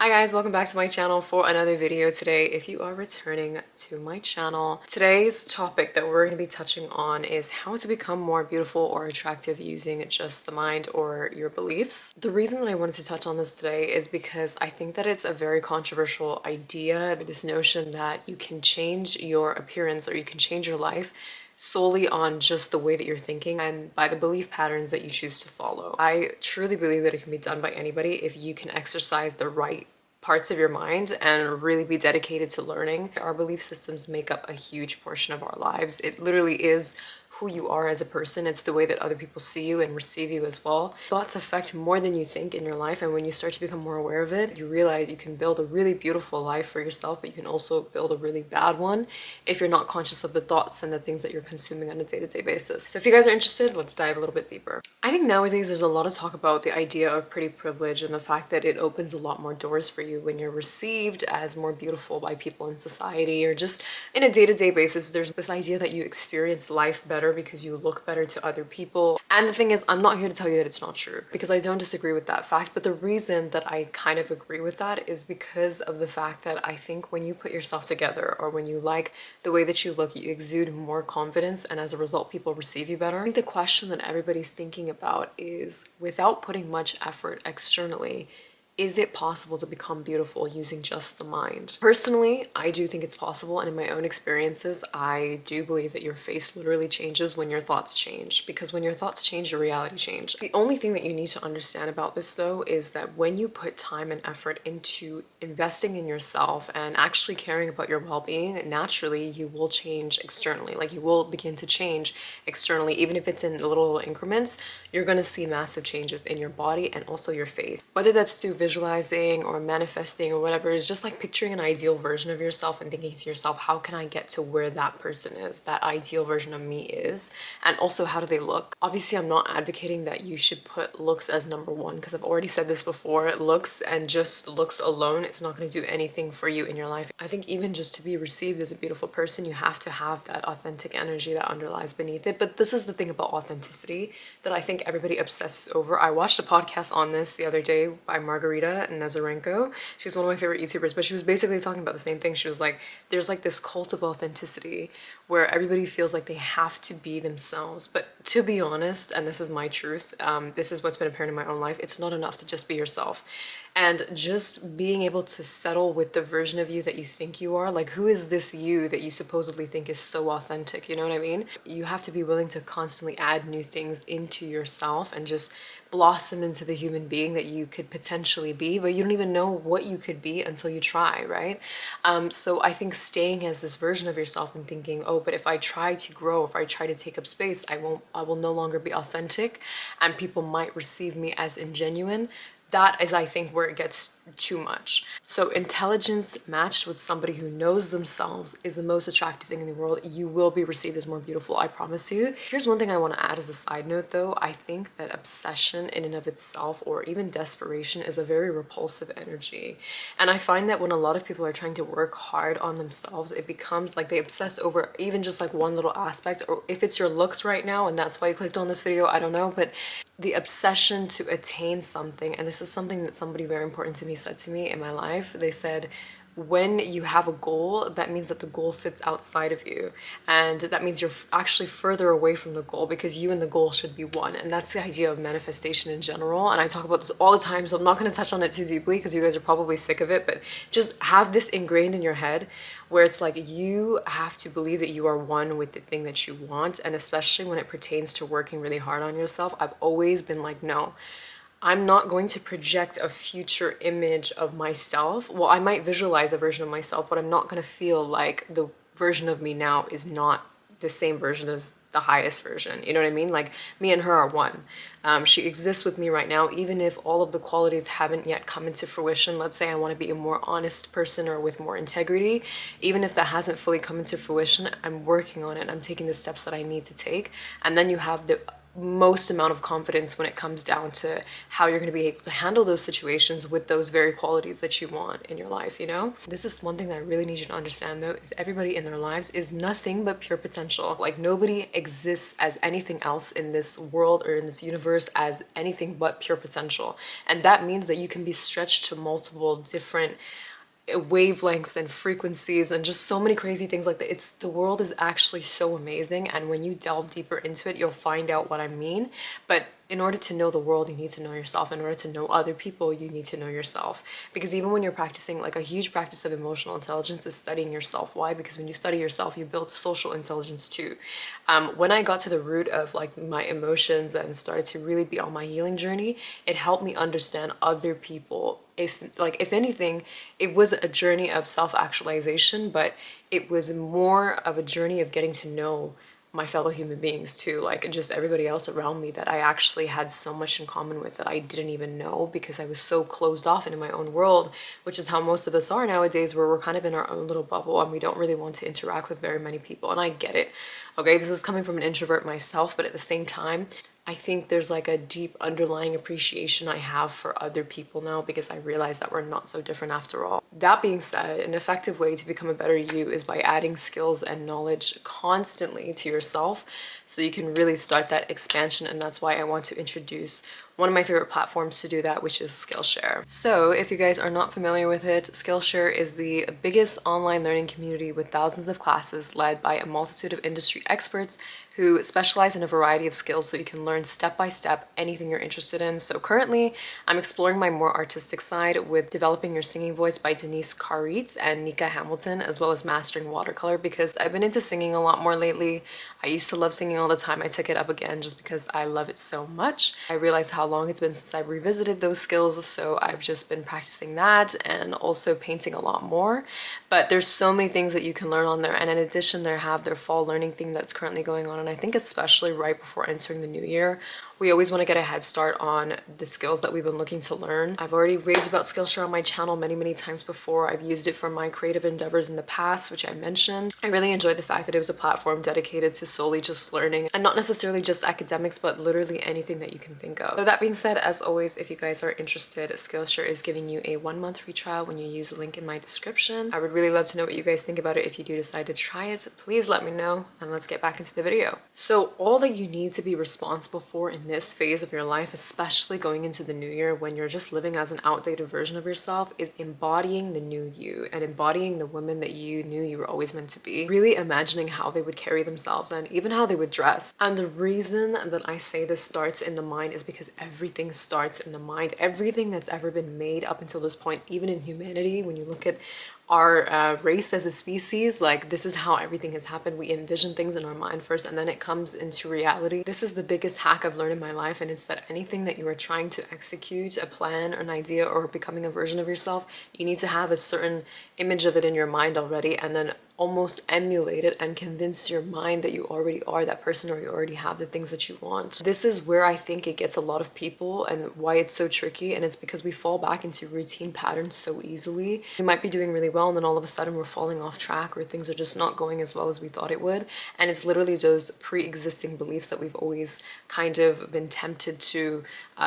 Hi guys, welcome back to my channel for another video today. If you are returning to my channel, today's topic that we're going to be touching on is how to become more beautiful or attractive using just the mind or your beliefs. The reason that I wanted to touch on this today is because I think that it's a very controversial idea, this notion that you can change your appearance or you can change your life solely on just the way that you're thinking and by the belief patterns that you choose to follow. I truly believe that it can be done by anybody if you can exercise the right parts of your mind and really be dedicated to learning. Our belief systems make up a huge portion of our lives. It literally is who you are as a person. It's the way that other people see you and receive you as well. Thoughts affect more than you think in your life, and when you start to become more aware of it, you realize you can build a really beautiful life for yourself, but you can also build a really bad one if you're not conscious of the thoughts and the things that you're consuming on a day-to-day basis. So if you guys are interested, let's dive a little bit deeper. I think nowadays there's a lot of talk about the idea of pretty privilege and the fact that it opens a lot more doors for you when you're received as more beautiful by people in society, or just in a day-to-day basis. There's this idea that you experience life better because you look better to other people. And the thing is, I'm not here to tell you that it's not true, because I don't disagree with that fact. But the reason that I kind of agree with that is because of the fact that I think when you put yourself together, or when you like the way that you look, you exude more confidence, and as a result, people receive you better. I think the question that everybody's thinking about is, without putting much effort externally, is it possible to become beautiful using just the mind? Personally, I do think it's possible, and in my own experiences, I do believe that your face literally changes when your thoughts change, because when your thoughts change, your reality changes. The only thing that you need to understand about this though is that when you put time and effort into investing in yourself and actually caring about your well-being, naturally you will change externally. Like, you will begin to change externally, even if it's in little increments. You're going to see massive changes in your body and also your face, whether that's through visualizing or manifesting or whatever. It's just like picturing an ideal version of yourself and thinking to yourself, how can I get to where that person is, that ideal version of me is, and also how do they look? Obviously, I'm not advocating that you should put looks as number one, because I've already said this before. Looks and just looks alone, it's not going to do anything for you in your life. I think even just to be received as a beautiful person, you have to have that authentic energy that underlies beneath it. But this is the thing about authenticity that I think everybody obsesses over. I watched a podcast on this the other day by Margarita Nazarenko. She's one of my favorite YouTubers, but she was basically talking about the same thing. She was like, there's like this cult of authenticity where everybody feels like they have to be themselves. But to be honest, and this is my truth, this is what's been apparent in my own life, it's not enough to just be yourself. And just being able to settle with the version of you that you think you are, like, who is this you that you supposedly think is so authentic? You know what I mean? You have to be willing to constantly add new things into yourself and just blossom into the human being that you could potentially be, but you don't even know what you could be until you try, right? So I think staying as this version of yourself and thinking, oh, but if I try to grow, if I try to take up space, I will no longer be authentic, and people might receive me as ingenuine. That is, I think, where it gets too much. So intelligence matched with somebody who knows themselves is the most attractive thing in the world. You will be received as more beautiful, I promise you. Here's one thing I want to add as a side note though. I think that obsession in and of itself, or even desperation, is a very repulsive energy. And I find that when a lot of people are trying to work hard on themselves, it becomes like they obsess over even just like one little aspect, or if it's your looks right now and that's why you clicked on this video, I don't know, but the obsession to attain something, and this is something that somebody very important to me said to me in my life. They said, when you have a goal, that means that the goal sits outside of you, and that means you're actually further away from the goal, because you and the goal should be one. And that's the idea of manifestation in general, and I talk about this all the time, so I'm not going to touch on it too deeply because you guys are probably sick of it. But just have this ingrained in your head, where it's like you have to believe that you are one with the thing that you want. And especially when it pertains to working really hard on yourself, I've always been like, no, I'm not going to project a future image of myself. Well, I might visualize a version of myself, but I'm not going to feel like the version of me now is not the same version as the highest version. You know what I mean? Like, me and her are one. She exists with me right now, even if all of the qualities haven't yet come into fruition. Let's say I want to be a more honest person or with more integrity. Even if that hasn't fully come into fruition, I'm working on it. I'm taking the steps that I need to take. And then you have the most amount of confidence when it comes down to how you're going to be able to handle those situations with those very qualities that you want in your life, you know? This is one thing that I really need you to understand though, is everybody in their lives is nothing but pure potential. Like nobody exists as anything else in this world or in this universe as anything but pure potential. And that means that you can be stretched to multiple different wavelengths and frequencies and just so many crazy things like that. The world is actually so amazing, and when you delve deeper into it, you'll find out what I mean. But in order to know the world, you need to know yourself. In order to know other people, you need to know yourself. Because even when you're practicing, like a huge practice of emotional intelligence is studying yourself. Why? Because when you study yourself, you build social intelligence too. When I got to the root of like my emotions and started to really be on my healing journey, it helped me understand other people. If anything, it was a journey of self-actualization, but it was more of a journey of getting to know my fellow human beings too, like just everybody else around me that I actually had so much in common with that I didn't even know, because I was so closed off into my own world, which is how most of us are nowadays, where we're kind of in our own little bubble and we don't really want to interact with very many people. And I get it. Okay, this is coming from an introvert myself, but at the same time, I think there's like a deep underlying appreciation I have for other people now, because I realize that we're not so different after all. That being said, an effective way to become a better you is by adding skills and knowledge constantly to yourself so you can really start that expansion. And that's why I want to introduce one of my favorite platforms to do that, which is Skillshare. So if you guys are not familiar with it, Skillshare is the biggest online learning community with thousands of classes led by a multitude of industry experts who specialize in a variety of skills, so you can learn step by step anything you're interested in. So currently I'm exploring my more artistic side with Developing Your Singing Voice by Denise Karitz and Nika Hamilton, as well as Mastering Watercolor, because I've been into singing a lot more lately. I used to love singing all the time. I took it up again just because I love it so much. I realized how long it's been since I've revisited those skills, so I've just been practicing that and also painting a lot more. But there's so many things that you can learn on there, and in addition, they have their fall learning thing that's currently going on. And I think especially right before entering the new year, we always want to get a head start on the skills that we've been looking to learn. I've already raved about Skillshare on my channel many times before. I've used it for my creative endeavors in the past, which I mentioned. I really enjoyed the fact that it was a platform dedicated to solely just learning, and not necessarily just academics, but literally anything that you can think of. So that being said, as always, if you guys are interested, Skillshare is giving you a 1-month free trial when you use the link in my description. I would really love to know what you guys think about it. If you do decide to try it, please let me know, and let's get back into the video. So all that you need to be responsible for in this phase of your life, especially going into the new year when you're just living as an outdated version of yourself, is embodying the new you and embodying the woman that you knew you were always meant to be. Really imagining how they would carry themselves and even how they would dress. And the reason that I say this starts in the mind is because everything starts in the mind. Everything that's ever been made up until this point, even in humanity, when you look at our race as a species, like this is how everything has happened. We envision things in our mind first and then it comes into reality. This is the biggest hack I've learned in my life, and it's that anything that you are trying to execute, a plan or an idea or becoming a version of yourself, you need to have a certain image of it in your mind already, and then almost emulate it and convince your mind that you already are that person, or you already have the things that you want. This is where I think it gets a lot of people and why it's so tricky, and it's because we fall back into routine patterns so easily. We might be doing really well and then all of a sudden we're falling off track, or things are just not going as well as we thought it would, and it's literally those pre-existing beliefs that we've always kind of been tempted to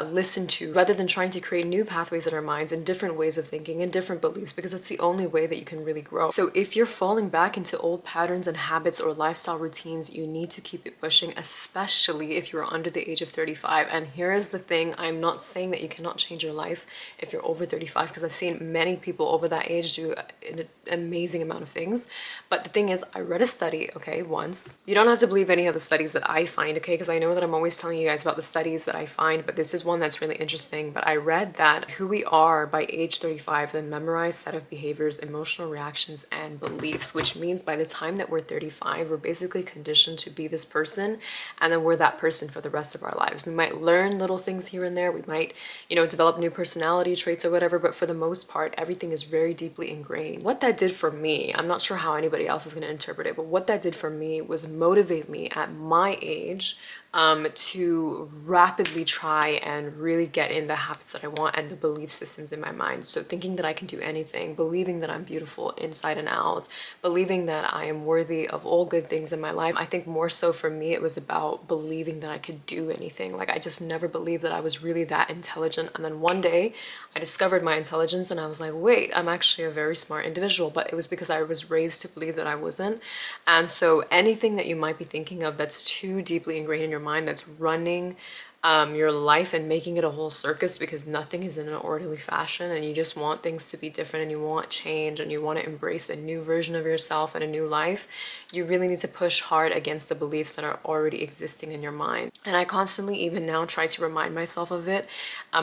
listen to, rather than trying to create new pathways in our minds and different ways of thinking and different beliefs, because it's the only way that you can really grow. So if you're falling back into old patterns and habits or lifestyle routines, you need to keep it pushing, especially if you're under the age of 35. And here is the thing, I'm not saying that you cannot change your life if you're over 35, because I've seen many people over that age do an amazing amount of things. But the thing is, I read a study, okay, once. You don't have to believe any of the studies that I find, okay, because I know that I'm always telling you guys about the studies that I find, but this is one that's really interesting. But I read that who we are by age 35, the memorized set of behaviors, emotional reactions, and beliefs, which means by the time that we're 35, we're basically conditioned to be this person, and then we're that person for the rest of our lives. We might learn little things here and there, we might, you know, develop new personality traits or whatever, but for the most part, everything is very deeply ingrained. What that did for me, I'm not sure how anybody else is going to interpret it, but what that did for me was motivate me at my age to rapidly try and really get in the habits that I want and the belief systems in my mind. So thinking that I can do anything, believing that I'm beautiful inside and out, believing that I am worthy of all good things in my life. I think more so for me, it was about believing that I could do anything. Like I just never believed that I was really that intelligent. And then one day I discovered my intelligence and I was like, wait, I'm actually a very smart individual. But it was because I was raised to believe that I wasn't. And so anything that you might be thinking of that's too deeply ingrained in your mind, that's running your life and making it a whole circus, because nothing is in an orderly fashion and you just want things to be different and you want change and you want to embrace a new version of yourself and a new life, you really need to push hard against the beliefs that are already existing in your mind. And I constantly, even now, try to remind myself of it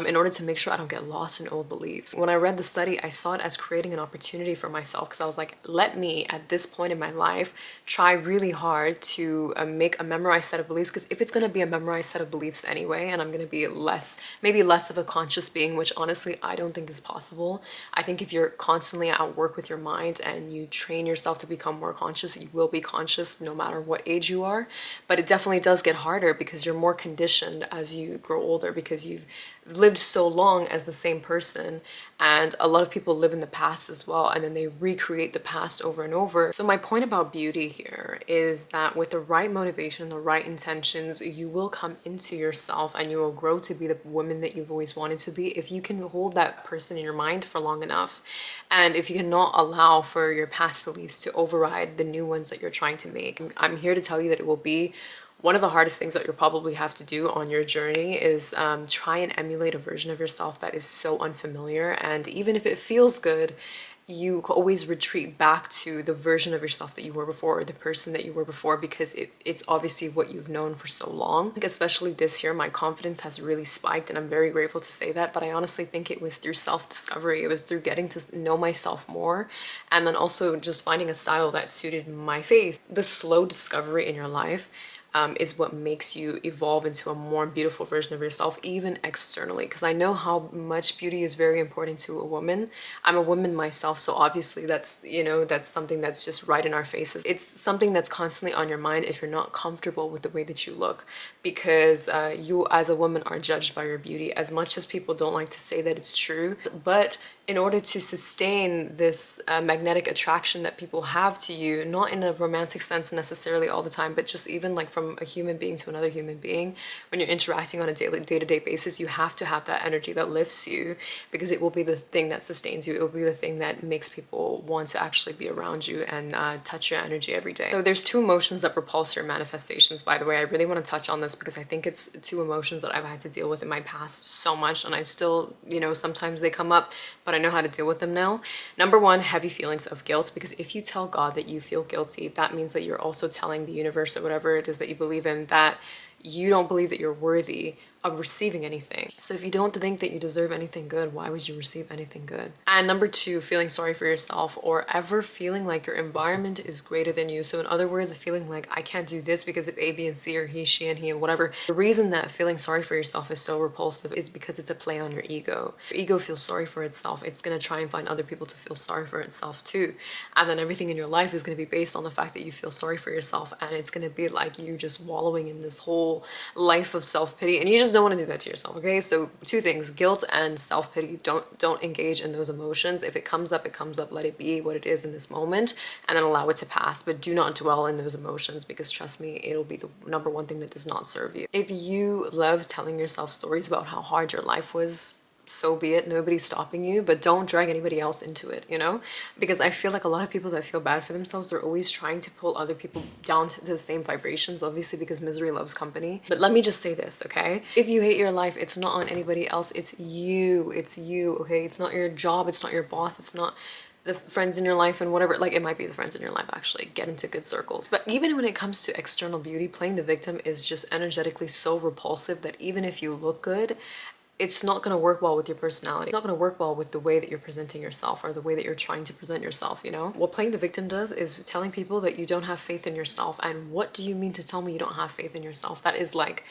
in order to make sure I don't get lost in old beliefs. When I read the study, I saw it as creating an opportunity for myself, because I was like, let me, at this point in my life, try really hard to make a memorized set of beliefs, because if it's going to be a memorized set of beliefs anyway, and I'm going to be maybe less of a conscious being, which honestly I don't think is possible. I think if you're constantly at work with your mind and you train yourself to become more conscious, you will be conscious no matter what age you are. But it definitely does get harder because you're more conditioned as you grow older, because you've lived so long as the same person. And a lot of people live in the past as well, and then they recreate the past over and over. So my point about beauty here is that with the right motivation, the right intentions, you will come into yourself and you will grow to be the woman that you've always wanted to be if you can hold that person in your mind for long enough. And if you cannot allow for your past beliefs to override the new ones that you're trying to make. I'm here to tell you that it will be one of the hardest things that you'll probably have to do on your journey is try and emulate a version of yourself that is so unfamiliar. And even if it feels good, you always retreat back to the version of yourself that you were before, or the person that you were before, because it's obviously what you've known for so long. Like especially this year, my confidence has really spiked, and I'm very grateful to say that. But I honestly think it was through self-discovery. It was through getting to know myself more, and then also just finding a style that suited my face. The slow discovery in your life is what makes you evolve into a more beautiful version of yourself, even externally. Because I know how much beauty is very important to a woman. I'm a woman myself, so obviously that's, you know, that's something that's just right in our faces. It's something that's constantly on your mind if you're not comfortable with the way that you look, because you as a woman are judged by your beauty. As much as people don't like to say that it's true, but in order to sustain this magnetic attraction that people have to you, not in a romantic sense necessarily all the time, but just even like from a human being to another human being, when you're interacting on a day-to-day basis, you have to have that energy that lifts you, because it will be the thing that sustains you. It will be the thing that makes people want to actually be around you and touch your energy every day. So there's two emotions that repulse your manifestations, by the way. I really want to touch on this because I think it's two emotions that I've had to deal with in my past so much, and I still, you know, sometimes they come up, but I know how to deal with them now. Number one, heavy feelings of guilt, because if you tell God that you feel guilty, that means that you're also telling the universe or whatever it is that you believe in that you don't believe that you're worthy of receiving anything. So if you don't think that you deserve anything good, why would you receive anything good? And number two, feeling sorry for yourself, or ever feeling like your environment is greater than you. So in other words, feeling like I can't do this because of A, B, and C, or he, she, and he, and whatever. The reason that feeling sorry for yourself is so repulsive is because it's a play on your ego. Your ego feels sorry for itself. It's gonna try and find other people to feel sorry for itself too. And then everything in your life is gonna be based on the fact that you feel sorry for yourself, and it's gonna be like you just wallowing in this whole life of self-pity, and you just don't want to do that to yourself. Okay, so two things: guilt and self-pity. Don't engage in those emotions. If it comes up, it comes up. Let it be what it is in this moment, and then allow it to pass. But do not dwell in those emotions, because trust me, it'll be the number one thing that does not serve you. If you love telling yourself stories about how hard your life was, so be it. Nobody's stopping you, but don't drag anybody else into it, you know? Because I feel like a lot of people that feel bad for themselves, they're always trying to pull other people down to the same vibrations, obviously, because misery loves company. But let me just say this, okay? If you hate your life, it's not on anybody else, it's you, okay? It's not your job, it's not your boss, it's not the friends in your life and whatever. Like, it might be the friends in your life, actually. Get into good circles. But even when it comes to external beauty, playing the victim is just energetically so repulsive that even if you look good, it's not going to work well with your personality. It's not going to work well with the way that you're presenting yourself, or the way that you're trying to present yourself, you know? What playing the victim does is telling people that you don't have faith in yourself. And what do you mean to tell me you don't have faith in yourself? That is like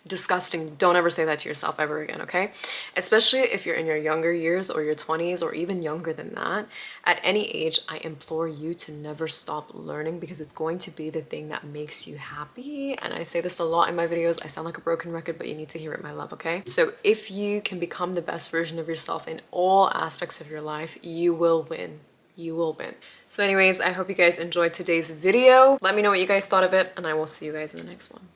Disgusting. Don't ever say that to yourself ever again, okay? Especially if you're in your younger years or your 20s or even younger than that. At any age, I implore you to never stop learning, because it's going to be the thing that makes you happy. And I say this a lot in my videos. I sound like a broken record, but you need to hear it, my love, okay? So if you can become the best version of yourself in all aspects of your life, you will win. You will win. So anyways, I hope you guys enjoyed today's video. Let me know what you guys thought of it, and I will see you guys in the next one.